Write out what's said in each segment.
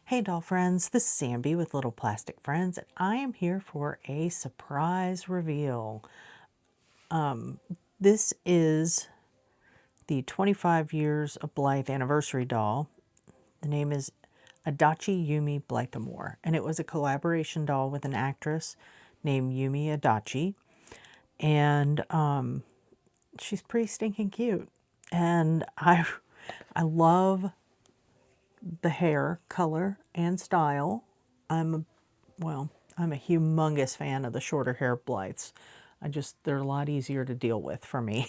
Hey doll friends, this is Samby with Little Plastic Friends, and I am here for a surprise reveal. This is the 25 years of Blythe anniversary doll. The name is ADACHI YUMI BLYTHE AMORE, and it was a collaboration doll with an actress named Yumi Adachi, and she's pretty stinking cute. And I love the hair color and style. I'm a humongous fan of the shorter hair Blythes. They're a lot easier to deal with for me.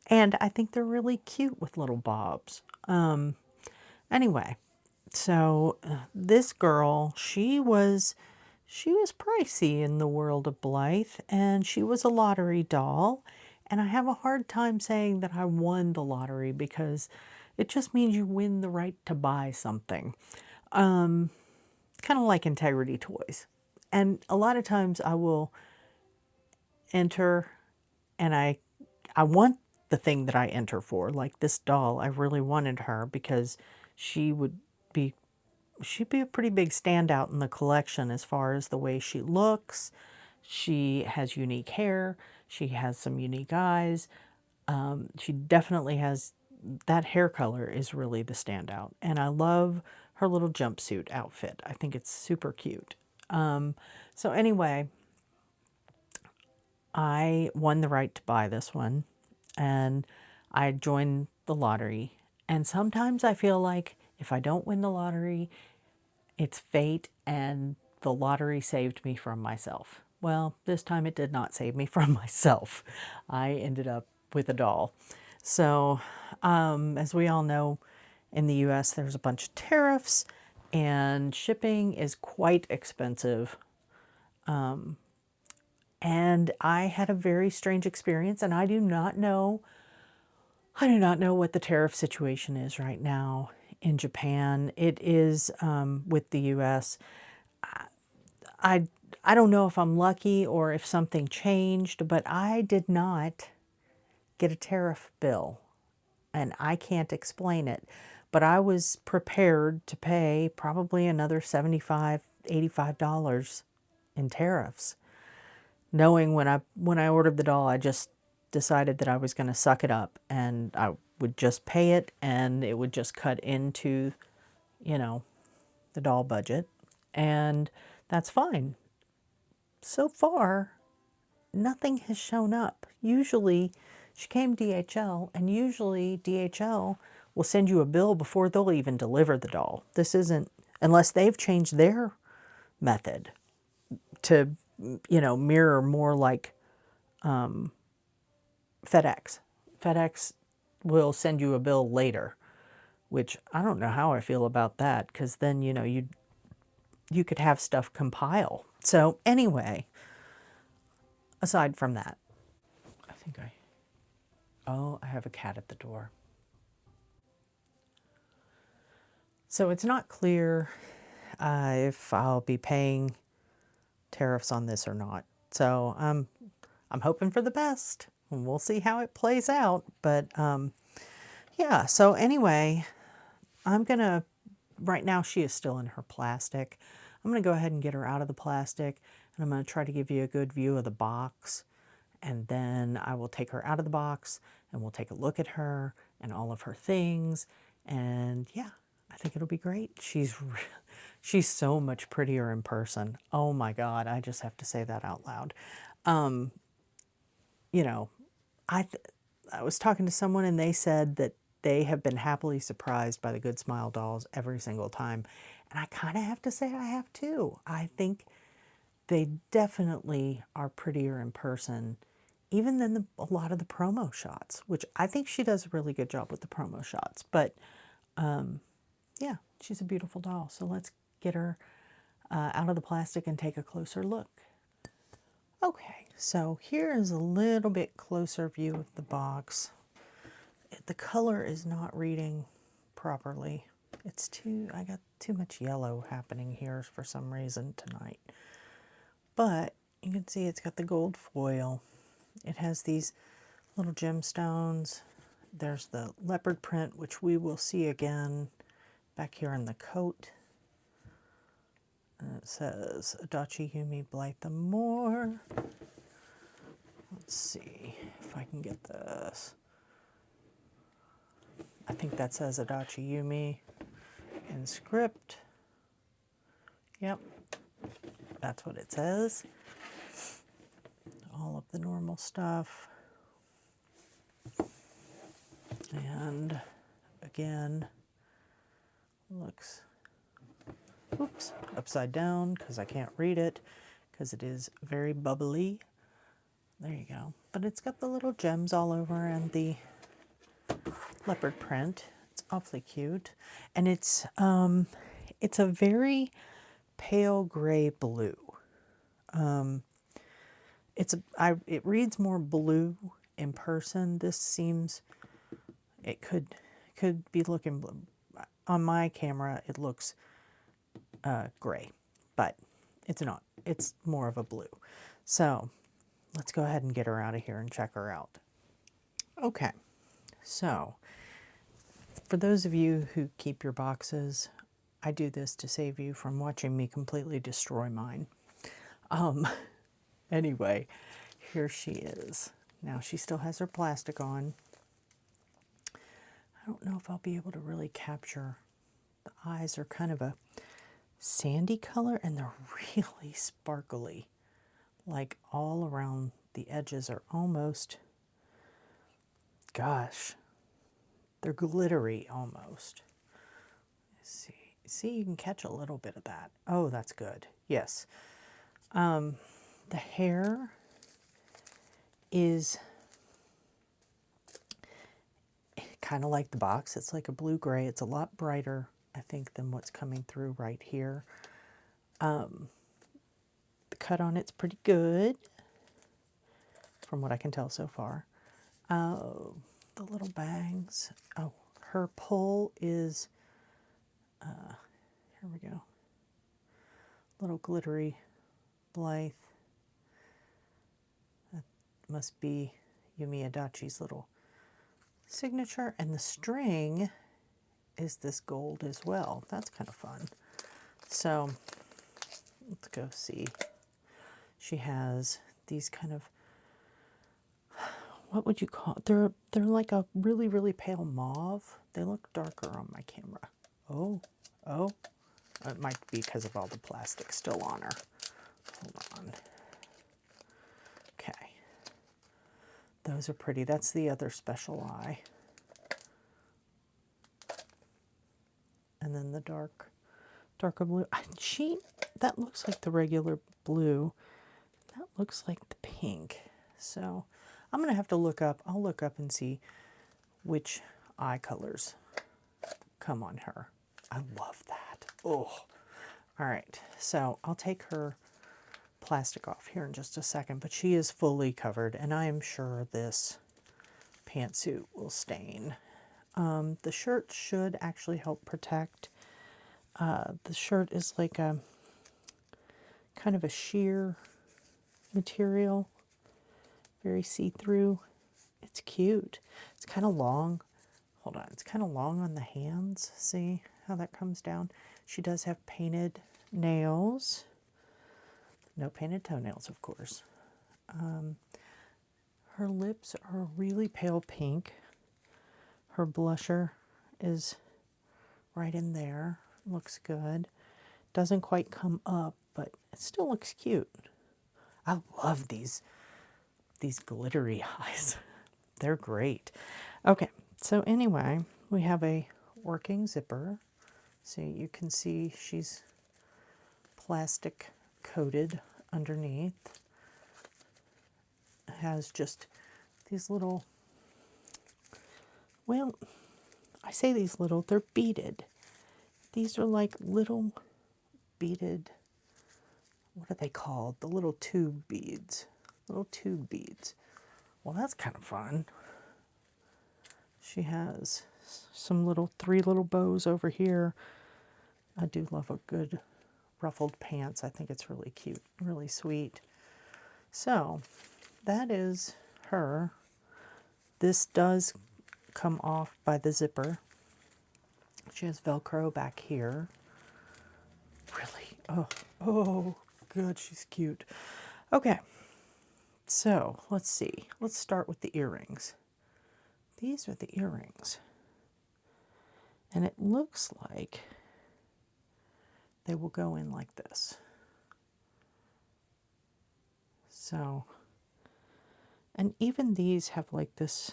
And I think they're really cute with little bobs. Anyway, so this girl, she was pricey in the world of Blythe, and she was a lottery doll. And I have a hard time saying that I won the lottery because it just means you win the right to buy something. Kind of like Integrity Toys. And a lot of times I will enter and I want the thing that I enter for. Like this doll, I really wanted her because she would be she'd be a pretty big standout in the collection as far as the way she looks. She has unique hair. She has some unique eyes. She definitely has that hair color is really the standout. And I love her little jumpsuit outfit. I think it's super cute. So anyway, I won the right to buy this one and I joined the lottery. And sometimes I feel like if I don't win the lottery, it's fate and the lottery saved me from myself. Well, this time it did not save me from myself. I ended up with a doll. So, as we all know, in the US, there's a bunch of tariffs and shipping is quite expensive. And I had a very strange experience, and I do not know what the tariff situation is right now in Japan. It is with the US. I don't know if I'm lucky or if something changed, but I did not get a tariff bill, and I can't explain it. But I was prepared to pay probably another $75, $85 in tariffs, knowing when I ordered the doll, I just decided that I was going to suck it up and I would just pay it and it would just cut into, you know, the doll budget, and that's fine. So far, nothing has shown up. Usually, she came DHL, and usually DHL will send you a bill before they'll even deliver the doll. This isn't, unless they've changed their method to, mirror more like FedEx. FedEx will send you a bill later, which I don't know how I feel about that, because then, you could have stuff compile. So anyway, aside from that, I have a cat at the door. So it's not clear if I'll be paying tariffs on this or not. So I'm hoping for the best, and we'll see how it plays out. But yeah, so anyway, right now she is still in her plastic. I'm gonna go ahead and get her out of the plastic, and I'm gonna try to give you a good view of the box. And then I will take her out of the box and we'll take a look at her and all of her things. And yeah, I think it'll be great. She's so much prettier in person. Oh my God, I just have to say that out loud. You know, I was talking to someone and they said that they have been happily surprised by the Good Smile dolls every single time. And I kind of have to say I have too. I think they definitely are prettier in person, even than a lot of the promo shots, which I think she does a really good job with the promo shots. But yeah, she's a beautiful doll. So let's get her out of the plastic and take a closer look. Okay, so here is a little bit closer view of the box. The color is not reading properly. I got too much yellow happening here for some reason tonight. But you can see it's got the gold foil. It has these little gemstones. There's the leopard print, which we will see again back here in the coat. And it says ADACHI YUMI BLYTHE AMORE. Let's see if I can get this. I think that says ADACHI YUMI in script. Yep, that's what it says. All of the normal stuff. And again, looks, oops, upside down because I can't read it because it is very bubbly. There you go. But it's got the little gems all over and the leopard print. It's awfully cute. And it's a very pale gray blue. It reads more blue in person. This seems, it could be looking blue. On my camera it looks gray, but it's not. It's more of a blue. So let's go ahead and get her out of here and check her out. Okay, so for those of you who keep your boxes, I do this to save you from watching me completely destroy mine. Anyway, here she is. Now she still has her plastic on. I don't know if I'll be able to really capture. The eyes are kind of a sandy color and they're really sparkly. Like all around the edges are almost, gosh, they're glittery almost. Let's see. See, you can catch a little bit of that. Oh, that's good. Yes. The hair is kind of like the box. It's like a blue-gray. It's a lot brighter, I think, than what's coming through right here. The cut on it's pretty good, from what I can tell so far. The little bangs. Oh, her pull is, here we go. Little glittery Blythe. That must be Yumi Adachi's little signature. And the string is this gold as well. That's kind of fun. So let's go see. She has these kind of, what would you call it? They're like a really, really pale mauve. They look darker on my camera. Oh. It might be because of all the plastic still on her. Hold on. Okay. Those are pretty. That's the other special eye. And then the darker blue. That looks like the regular blue. That looks like the pink. So I'm going to have to look up. I'll look up and see which eye colors come on her. I love that. Oh. All right. So I'll take her plastic off here in just a second, but she is fully covered, and I am sure this pantsuit will stain. The shirt should actually help protect. The shirt is like a kind of a sheer material, very see-through. It's cute. It's kind of long. Hold on, it's kind of long on the hands. See how that comes down? She does have painted nails. No painted toenails, of course. Her lips are really pale pink. Her blusher is right in there. Looks good. Doesn't quite come up, but it still looks cute. I love these glittery eyes. They're great. Okay, so anyway, we have a working zipper. So you can see she's plastic coated underneath. It has just these little, well, I say these little, they're beaded. These are like little beaded, what are they called? The little tube beads. Little tube beads. Well, that's kind of fun. She has three little bows over here. I do love a good ruffled pants. I think it's really cute, really sweet. So that is her. This does come off by the zipper. She has Velcro back here. Really, Oh, good, she's cute. Okay, so let's see. Let's start with the earrings. These are the earrings. And it looks like they will go in like this. So, and even these have like this,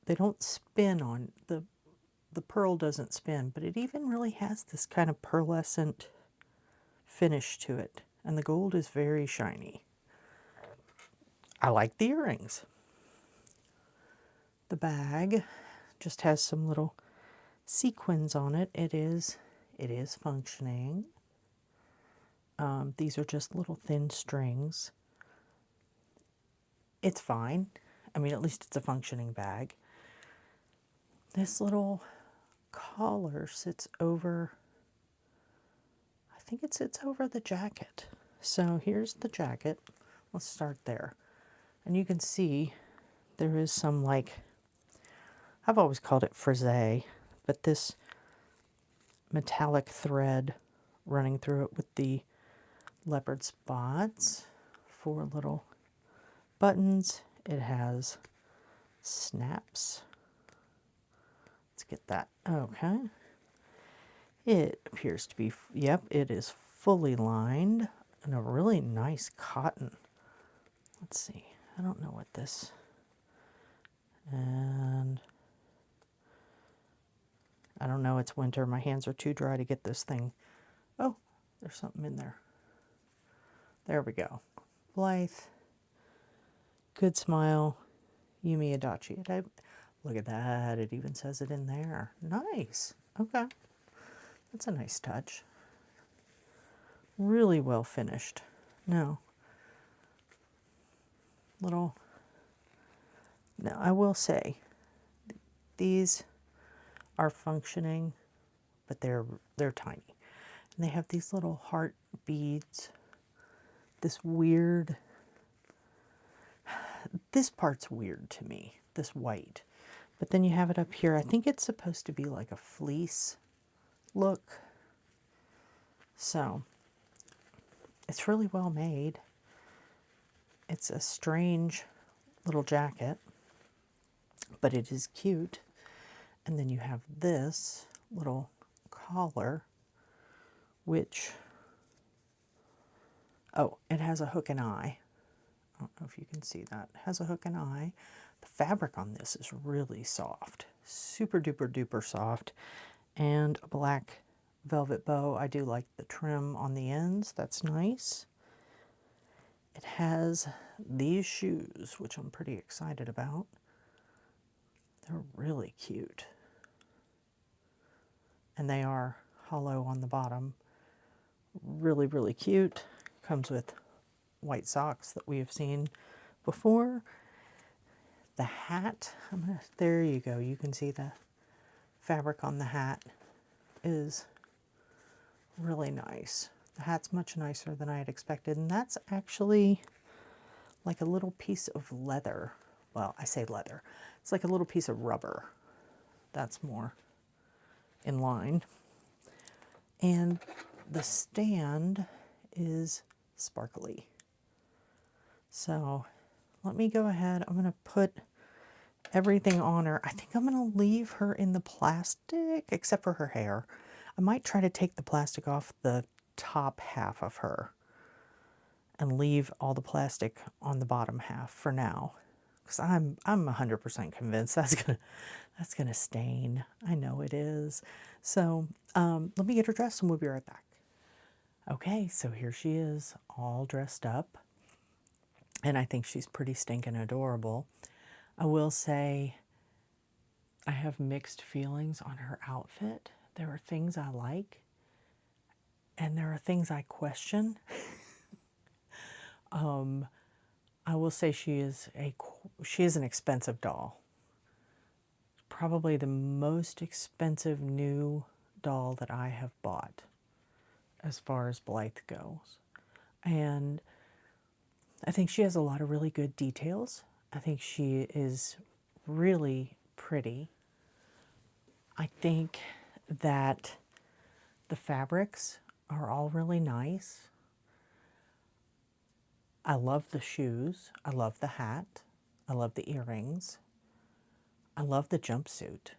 they don't spin on, the pearl doesn't spin, but it even really has this kind of pearlescent finish to it. And the gold is very shiny. I like the earrings. The bag just has some little sequins on it. It is functioning. These are just little thin strings. It's fine. I mean, at least it's a functioning bag. This little collar sits over, I think it sits over the jacket. So here's the jacket. Let's start there. And you can see there is some, like, I've always called it frisé, but this metallic thread running through it with the leopard spots, 4 little buttons. It has snaps. Let's get that. Okay. It appears to be, yep, it is fully lined and a really nice cotton. Let's see. I don't know what this, and I don't know, it's winter. My hands are too dry to get this thing. Oh, there's something in there. There we go. Blythe. Good smile. Yumi ADACHI. Look at that. It even says it in there. Nice. Okay. That's a nice touch. Really well finished. Now, little. Now, I will say, these are functioning, but they're tiny. And they have these little heart beads. This weird, this part's weird to me, this white. But then you have it up here. I think it's supposed to be like a fleece look. So, it's really well made. It's a strange little jacket, but it is cute. And then you have this little collar, which, oh, it has a hook and eye. I don't know if you can see that. It has a hook and eye. The fabric on this is really soft, super duper duper soft, and a black velvet bow. I do like the trim on the ends. That's nice. It has these shoes, which I'm pretty excited about. They're really cute. And they are hollow on the bottom. Really, really cute. Comes with white socks that we have seen before. The hat, there you go. You can see the fabric on the hat is really nice. The hat's much nicer than I had expected, and that's actually like a little piece of leather. Well, I say leather. It's like a little piece of rubber. That's more in line. And the stand is sparkly. So let me go ahead. I'm going to put everything on her. I think I'm going to leave her in the plastic, except for her hair. I might try to take the plastic off the top half of her and leave all the plastic on the bottom half for now, because I'm 100% convinced that's gonna stain. I know it is. So let me get her dressed and we'll be right back. Okay, so here she is, all dressed up, and I think she's pretty stinking adorable. I will say I have mixed feelings on her outfit. There are things I like, and there are things I question. I will say she is an expensive doll. Probably the most expensive new doll that I have bought as far as Blythe goes. And I think she has a lot of really good details. I think she is really pretty. I think that the fabrics are all really nice. I love the shoes. I love the hat. I love the earrings. I love the jumpsuit.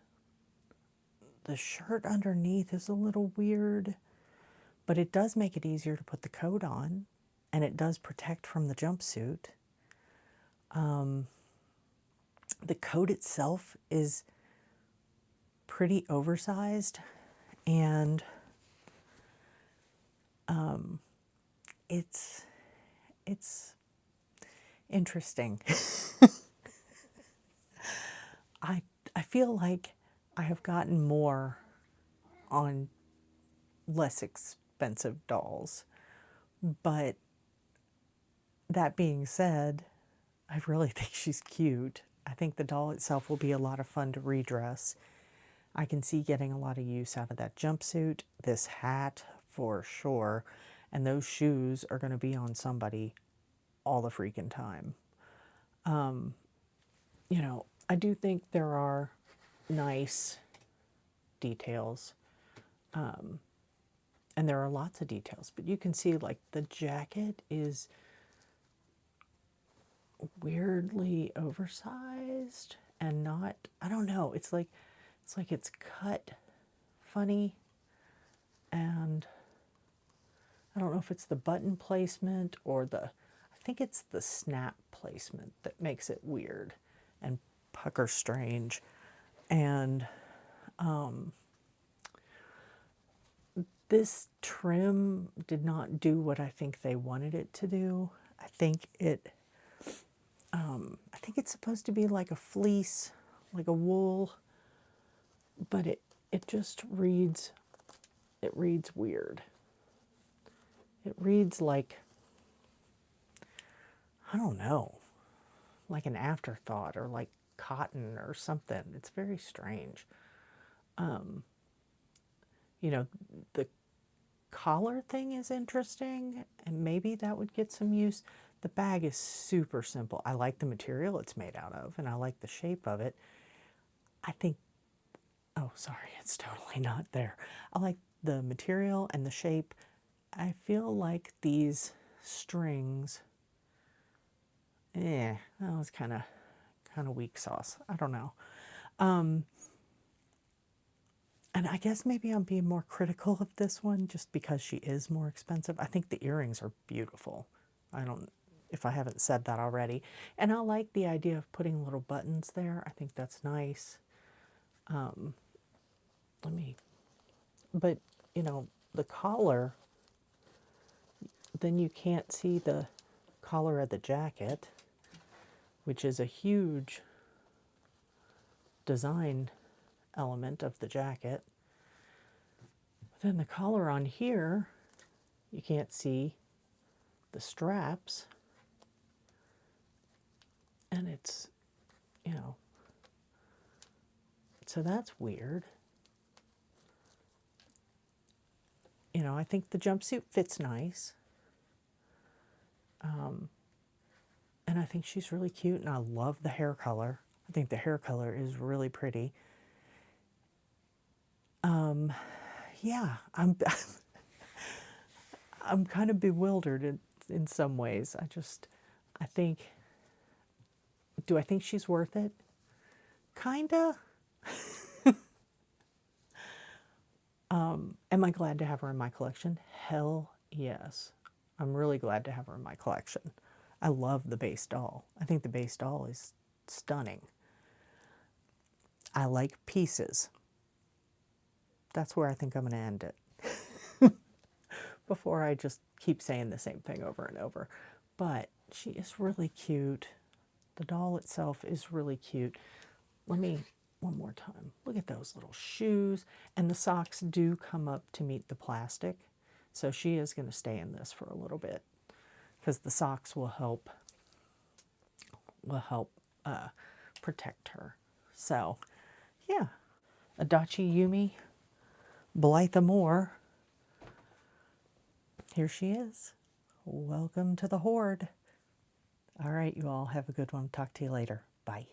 The shirt underneath is a little weird, but it does make it easier to put the coat on, and it does protect from the jumpsuit. The coat itself is pretty oversized, and it's interesting. I feel like I have gotten more on less expensive dolls, but that being said, I really think she's cute. I think the doll itself will be a lot of fun to redress. I can see getting a lot of use out of that jumpsuit, this hat for sure, and those shoes are going to be on somebody all the freaking time. You know, I do think there are nice details, and there are lots of details, but you can see like the jacket is weirdly oversized and not, I don't know, it's like it's cut funny, and I don't know if it's the button placement or I think it's the snap placement that makes it weird and pucker strange. And this trim did not do what I think they wanted it to do. I think it's supposed to be like a fleece, like a wool, but it just reads weird. It reads like, I don't know, like an afterthought or like cotton or something. It's very strange. You know, the collar thing is interesting, and maybe that would get some use. The bag is super simple. I like the material it's made out of, and I like the shape of it. I think, oh, sorry, it's totally not there. I like the material and the shape. I feel like these strings, that was kind of weak sauce. I don't know. And I guess maybe I'm being more critical of this one just because she is more expensive. I think the earrings are beautiful. I don't, if I haven't said that already. And I like the idea of putting little buttons there. I think that's nice. But you know, the collar, then you can't see the collar of the jacket, which is a huge design element of the jacket. Then the collar on here, you can't see the straps, and it's, you know, so that's weird. You know, I think the jumpsuit fits nice. And I think she's really cute, and I love the hair color. I think the hair color is really pretty. Yeah, I'm I'm kind of bewildered in some ways. I think, do I think she's worth it? Kinda. Am I glad to have her in my collection? Hell yes. I'm really glad to have her in my collection. I love the base doll. I think the base doll is stunning. I like pieces. That's where I think I'm going to end it. Before I just keep saying the same thing over and over. But she is really cute. The doll itself is really cute. Let me, one more time. Look at those little shoes. And the socks do come up to meet the plastic. So she is going to stay in this for a little bit, because the socks will help protect her. So, yeah. ADACHI YUMI BLYTHE AMORE. Here she is. Welcome to the horde. All right, you all have a good one. Talk to you later. Bye.